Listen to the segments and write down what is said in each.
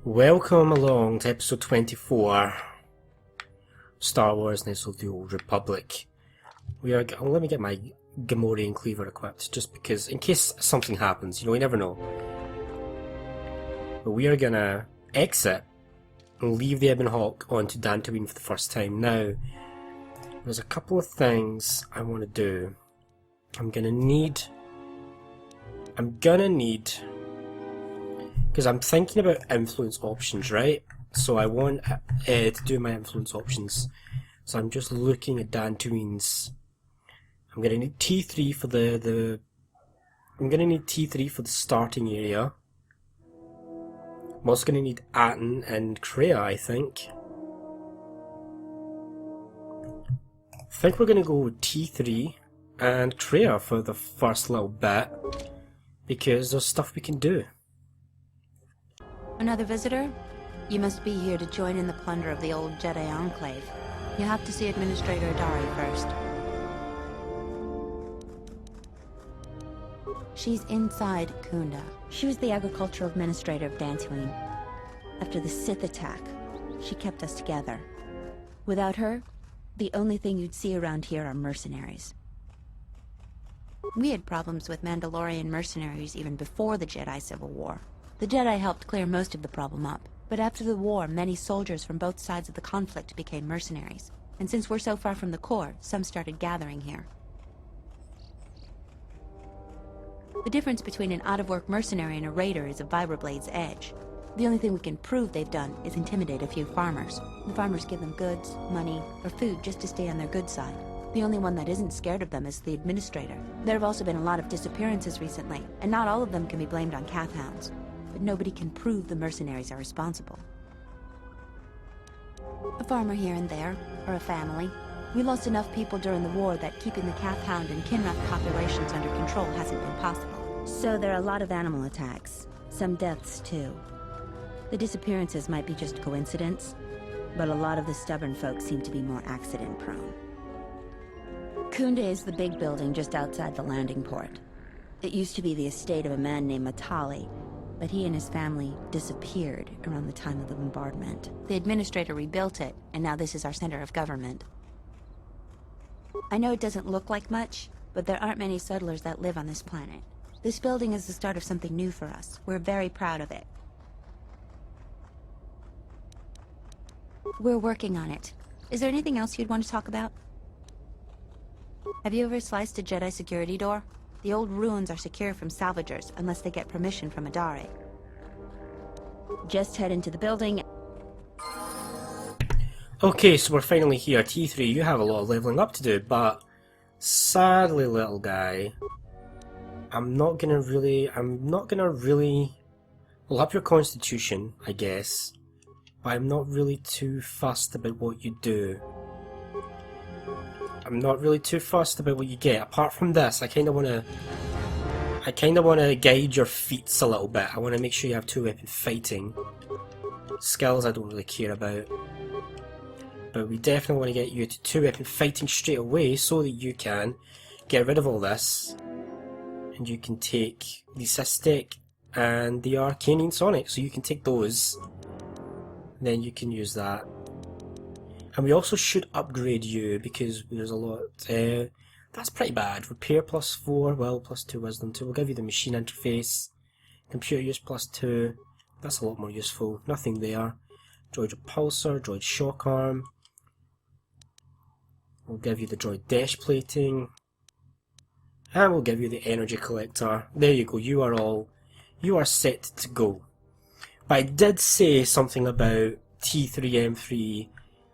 Welcome along to episode 24, Star Wars Knights of the Old Republic. Let me get my Jedi Enclave equipped, just because, in case something happens, you never know. But we are gonna exit and leave the Ebon Hawk onto Dantooine for the first time. Now, there's a couple of things I want to do. I'm gonna need, because I'm thinking about influence options, right? So I want to do my influence options. So I'm just looking at Dantooine's. I'm gonna need T3 for I'm gonna need T3 for the starting area. I'm also gonna need Atten and Kreia, I think. I think we're gonna go with T3 and Kreia for the first little bit, because there's stuff we can do. Another visitor? You must be here to join in the plunder of the old Jedi Enclave. You have to see Administrator Dari first. She's inside Khoonda. She was the agricultural administrator of Dantooine. After the Sith attack, she kept us together. Without her, the only thing you'd see around here are mercenaries. We had problems with Mandalorian mercenaries even before the Jedi Civil War. The Jedi helped clear most of the problem up, but after the war, many soldiers from both sides of the conflict became mercenaries. And since we're so far from the core, some started gathering here. The difference between an out-of-work mercenary and a raider is a vibroblade's edge. The only thing we can prove they've done is intimidate a few farmers. The farmers give them goods, money, or food just to stay on their good side. The only one that isn't scared of them is the administrator. There have also been a lot of disappearances recently, and not all of them can be blamed on Kath hounds. But nobody can prove the mercenaries are responsible. A farmer here and there, or a family. We lost enough people during the war that keeping the Kath hound and Kinrath populations under control hasn't been possible. So there are a lot of animal attacks. Some deaths, too. The disappearances might be just coincidence, but a lot of the stubborn folk seem to be more accident-prone. Khoonda is the big building just outside the landing port. It used to be the estate of a man named Matali, but he and his family disappeared around the time of the bombardment. The administrator rebuilt it, and now this is our center of government. I know it doesn't look like much, but there aren't many settlers that live on this planet. This building is the start of something new for us. We're very proud of it. We're working on it. Is there anything else you'd want to talk about? Have you ever sliced a Jedi security door? The old ruins are secure from salvagers unless they get permission from Adare. Just head into the building. Okay, so we're finally here. T3, you have a lot of leveling up to do, but sadly, little guy, I'm not gonna really well, up your constitution, I guess, but I'm not really too fussed about what you do. I'm not really too fussed about what you get. Apart from this, I kinda wanna guide your feats a little bit. I wanna make sure you have two-weapon fighting. Skills I don't really care about. But we definitely want to get you to two-weapon fighting straight away so that you can get rid of all this. And you can take the Systech and the Arcanine Sonic, so you can take those. Then you can use that. And we also should upgrade you because there's a lot. That's pretty bad. Repair +4, will +2, wisdom 2. We'll give you the machine interface. Computer use +2. That's a lot more useful. Nothing there. Droid repulsor, droid shock arm. We'll give you the droid dash plating. And we'll give you the energy collector. There you go. You are set to go. But I did say something about T3M3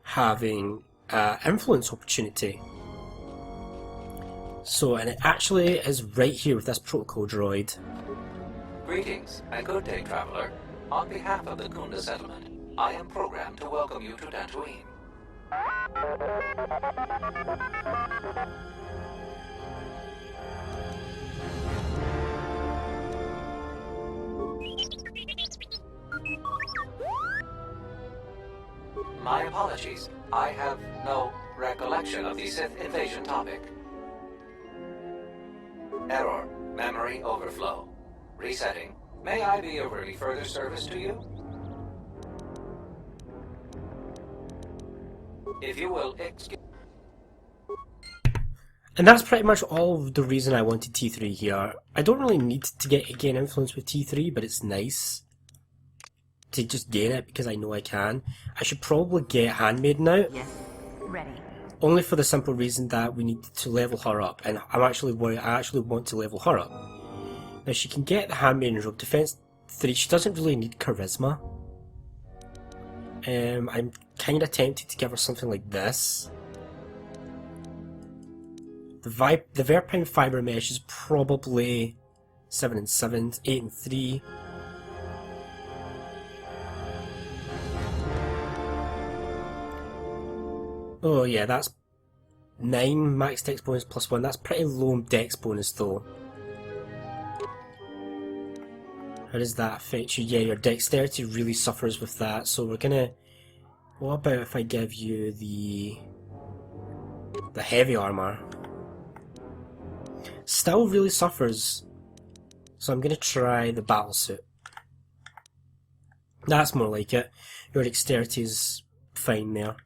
having influence opportunity. So, and it actually is right here with this protocol droid. Greetings and good day, traveler. On behalf of the Khoonda settlement, I am programmed to welcome you to Dantooine. My apologies. I have no recollection of the Sith invasion topic. Error. Memory overflow. Resetting. May I be of any further service to you? If you will excuse... And that's pretty much all of the reason I wanted T3 here. I don't really need to gain influence with T3, but it's nice to just gain it because I know I can. I should probably get Handmaiden out. Yes, ready. Only for the simple reason that we need to level her up, and I'm actually worried. I actually want to level her up. Now she can get the Handmaiden robe, defense 3. She doesn't really need charisma. I'm kind of tempted to give her something like this. The Verpine Fiber Mesh is probably 7 and 7, 8 and 3. Oh yeah, that's 9 max dex bonus plus 1. That's pretty low dex bonus though. How does that affect you? Yeah, your dexterity really suffers with that, so we're gonna... What about if I give you the heavy armor? Still really suffers, so I'm gonna try the battlesuit. That's more like it. Your dexterity is fine there.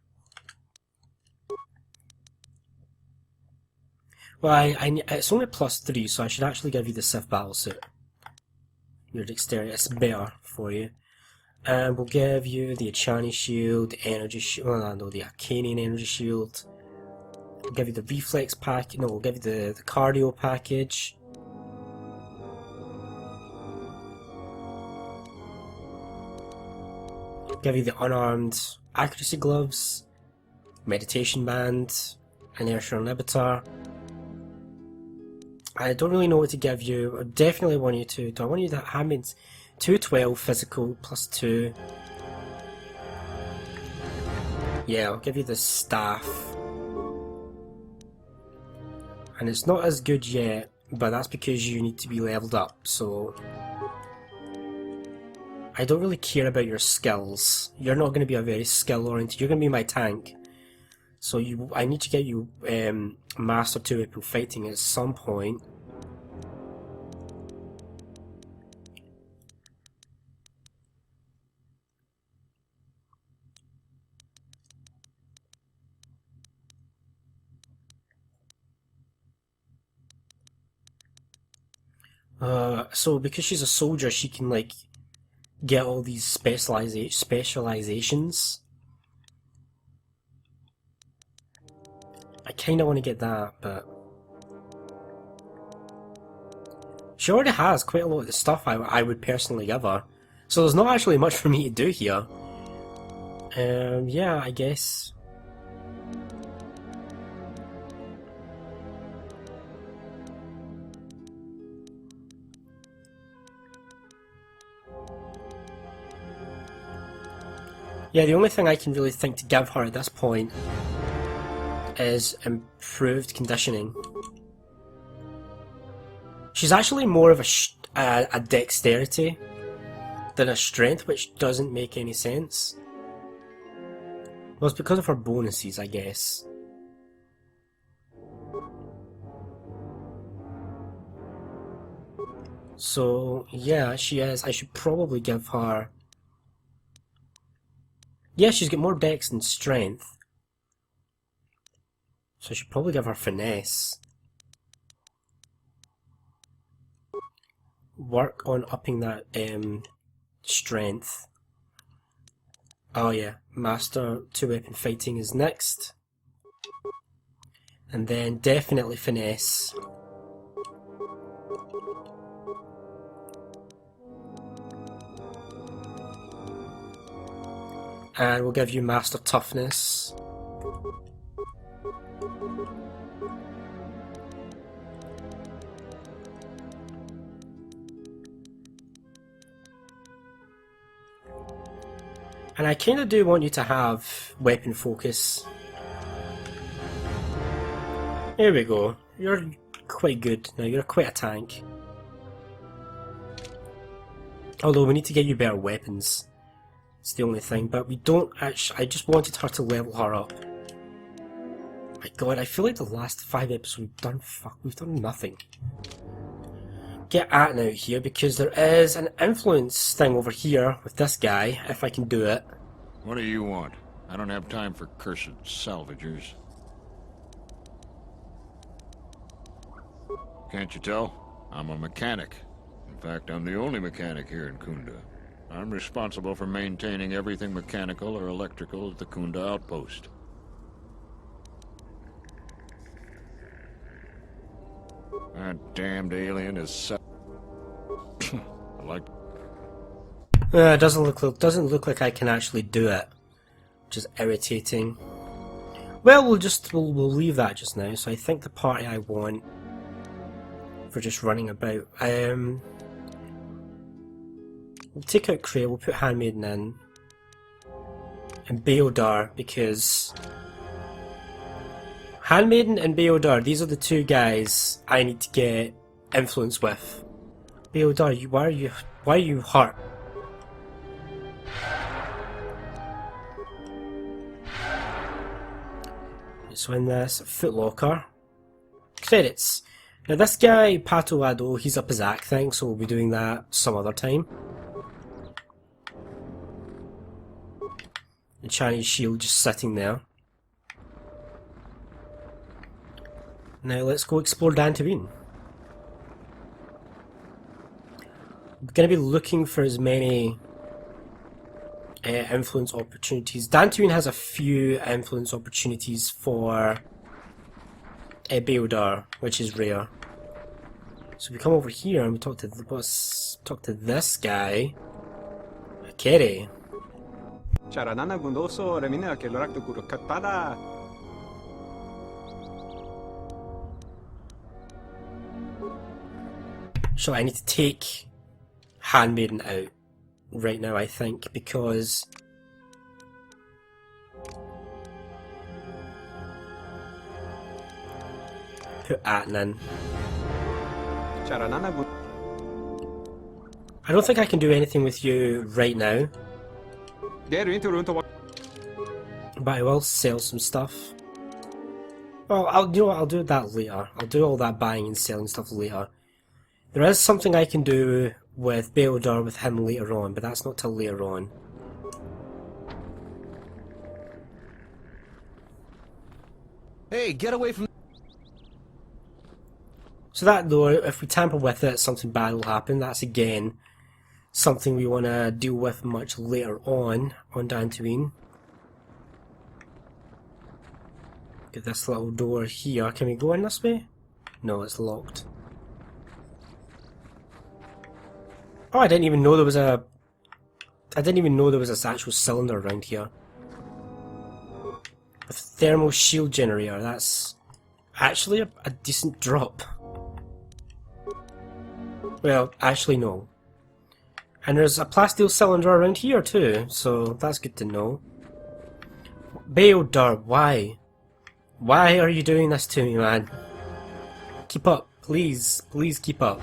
Well, it's only plus 3, so I should actually give you the Sith battlesuit. Your dexterity, it's better for you. And we'll give you the Achani shield, the energy shield, well, no, the Arcanian energy shield. We'll give you the reflex pack. No, we'll give you the cardio package. We'll give you the unarmed accuracy gloves, meditation band, inertial inhibitor. I don't really know what to give you. I definitely want you to. Do I want you to have 212 physical plus 2? Yeah, I'll give you the staff. And it's not as good yet, but that's because you need to be leveled up, so... I don't really care about your skills. You're not going to be a very skill-oriented, you're going to be my tank. So I need to get you Master 2 Weapon Fighting at some point. So because she's a soldier, she can like get all these specializations. I kinda want to get that, but she already has quite a lot of the stuff I would personally give her. So there's not actually much for me to do here. Yeah, I guess. Yeah, the only thing I can really think to give her at this point is improved conditioning. She's actually more of a dexterity than a strength, which doesn't make any sense. Well, it's because of her bonuses, I guess. So, yeah, she is. I should probably give her... Yeah, she's got more dex than strength. So I should probably give her finesse. Work on upping that strength. Oh yeah, Master 2 Weapon Fighting is next. And then definitely finesse. And we'll give you Master Toughness. And I kinda do want you to have Weapon Focus. There we go. You're quite good now, you're quite a tank. Although we need to get you better weapons. It's the only thing, but we don't actually... I just wanted her to level her up. My god, I feel like the last 5 episodes we've done nothing. Get Atten out here, because there is an influence thing over here with this guy, if I can do it. What do you want? I don't have time for cursed salvagers. Can't you tell? I'm a mechanic. In fact, I'm the only mechanic here in Khoonda. I'm responsible for maintaining everything mechanical or electrical at the Khoonda outpost. That damned alien is I like... It doesn't look like I can actually do it, which is irritating. Well, we'll leave that just now. So I think the party I want for just running about. We'll take out Cray. We'll put Handmaiden in, and bao-dur, because Handmaiden and bao-dur, these are the two guys I need to get influence with. Bao-dur, why are you hurt? So in this, Footlocker. Credits. Now this guy, Pato Ado, he's up his act thing, so we'll be doing that some other time. And Chinese shield just sitting there. Now let's go explore Dantooine. We're going to be looking for as many influence opportunities. Dantooine has a few influence opportunities for bao-dur, which is rare. So we come over here and we talk to this guy, Kerry. So I need to take Handmaiden out right now, I think, because put Atten in. I don't think I can do anything with you right now, but I will sell some stuff. Well, I'll do that later. I'll do all that buying and selling stuff later. There is something I can do with bao-dur with him later on, but that's not till later on. Hey, get away from... So that though, if we tamper with it, something bad will happen. That's again something we want to deal with much later on Dantooine. Get this little door here. Can we go in this way? No, it's locked. Oh, I didn't even know there was a... I didn't even know there was a actual cylinder around here. A thermal shield generator. That's actually a decent drop. Well, actually no. And there's a plasteel cylinder around here too, so that's good to know. bao-dur, why? Why are you doing this to me, man? Keep up, please. Please keep up.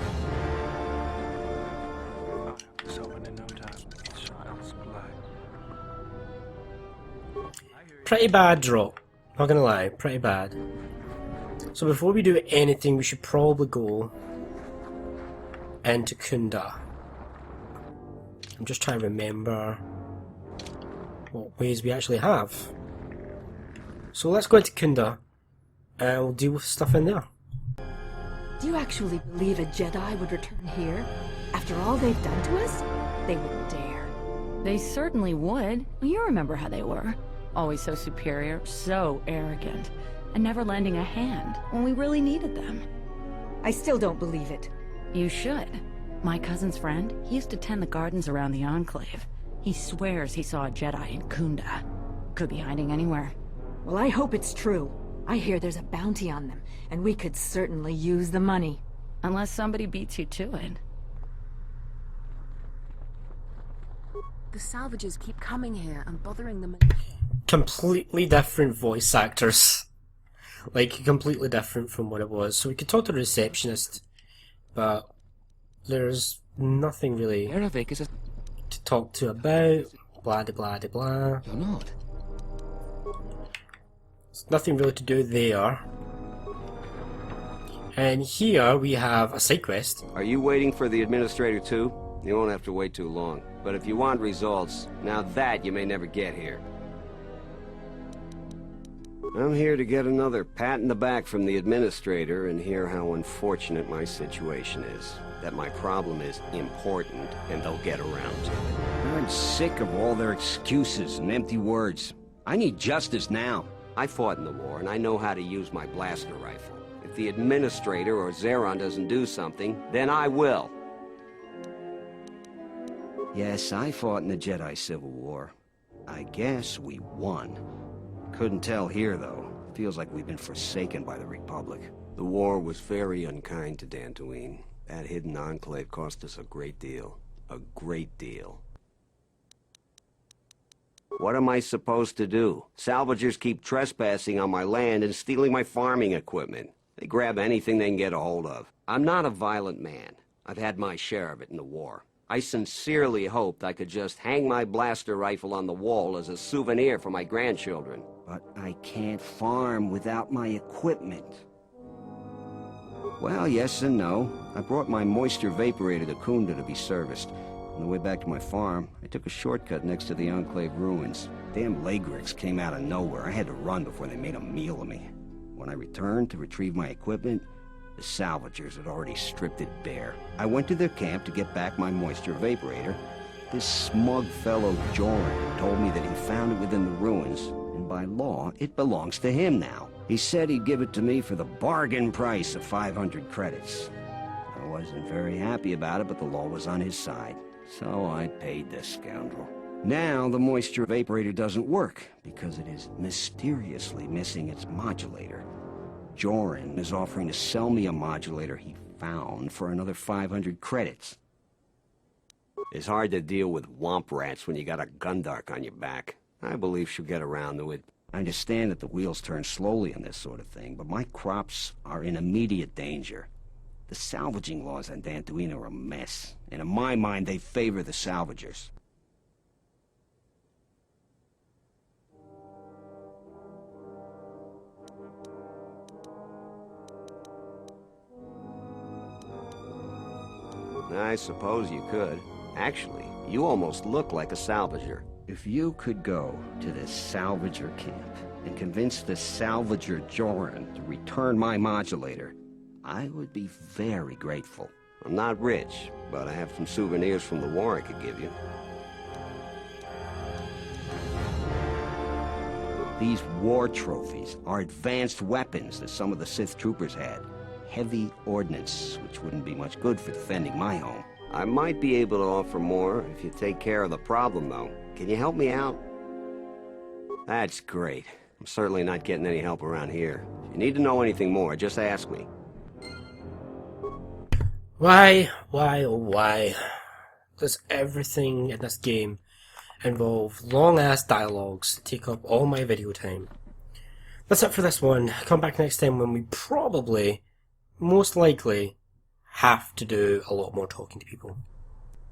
Pretty bad drop. Not gonna lie, pretty bad. So before we do anything, we should probably go into Khoonda. I'm just trying to remember what ways we actually have. So let's go into Khoonda and we'll deal with stuff in there. Do you actually believe a Jedi would return here? After all they've done to us? They wouldn't dare. They certainly would. You remember how they were. Always so superior, so arrogant, and never lending a hand when we really needed them. I still don't believe it. You should. My cousin's friend, he used to tend the gardens around the Enclave. He swears he saw a Jedi in Khoonda. Could be hiding anywhere. Well, I hope it's true. I hear there's a bounty on them, and we could certainly use the money. Unless somebody beats you to it. The salvagers keep coming here and bothering them. Completely different voice actors. Like, completely different from what it was. So we could talk to the receptionist, but there's nothing really to talk to about. Blah de blah de blah. You're not. There's nothing really to do there. And here we have a side quest. Are you waiting for the administrator too? You won't have to wait too long. But if you want results, now that you may never get here. I'm here to get another pat in the back from the administrator and hear how unfortunate my situation is. That my problem is important, and they'll get around to it. I'm sick of all their excuses and empty words. I need justice now. I fought in the war, and I know how to use my blaster rifle. If the administrator or Zeron doesn't do something, then I will. Yes, I fought in the Jedi Civil War. I guess we won. Couldn't tell here, though. Feels like we've been forsaken by the Republic. The war was very unkind to Dantooine. That hidden enclave cost us a great deal. A great deal. What am I supposed to do? Salvagers keep trespassing on my land and stealing my farming equipment. They grab anything they can get a hold of. I'm not a violent man. I've had my share of it in the war. I sincerely hoped I could just hang my blaster rifle on the wall as a souvenir for my grandchildren. But I can't farm without my equipment. Well, yes and no. I brought my moisture vaporator to Khoonda to be serviced. On the way back to my farm, I took a shortcut next to the Enclave ruins. Damn Lagrix came out of nowhere. I had to run before they made a meal of me. When I returned to retrieve my equipment, the salvagers had already stripped it bare. I went to their camp to get back my moisture vaporator. This smug fellow Joran told me that he found it within the ruins, and by law, it belongs to him now. He said he'd give it to me for the bargain price of 500 credits. I wasn't very happy about it, but the law was on his side, so I paid this scoundrel. Now the moisture vaporator doesn't work, because it is mysteriously missing its modulator. Joran is offering to sell me a modulator he found for another 500 credits. It's hard to deal with womp rats when you got a gundark on your back. I believe she'll get around to it. I understand that the wheels turn slowly on this sort of thing, but my crops are in immediate danger. The salvaging laws on Dantooine are a mess, and in my mind they favor the salvagers. I suppose you could. Actually, you almost look like a salvager. If you could go to this salvager camp and convince the salvager Joran to return my modulator, I would be very grateful. I'm not rich, but I have some souvenirs from the war I could give you. These war trophies are advanced weapons that some of the Sith troopers had. Heavy ordnance, which wouldn't be much good for defending my home. I might be able to offer more if you take care of the problem, though. Can you help me out? That's great. I'm certainly not getting any help around here. If you need to know anything more, just ask me. Why, oh why, does everything in this game involve long-ass dialogues that take up all my video time? That's it for this one. Come back next time when we probably, most likely, have to do a lot more talking to people.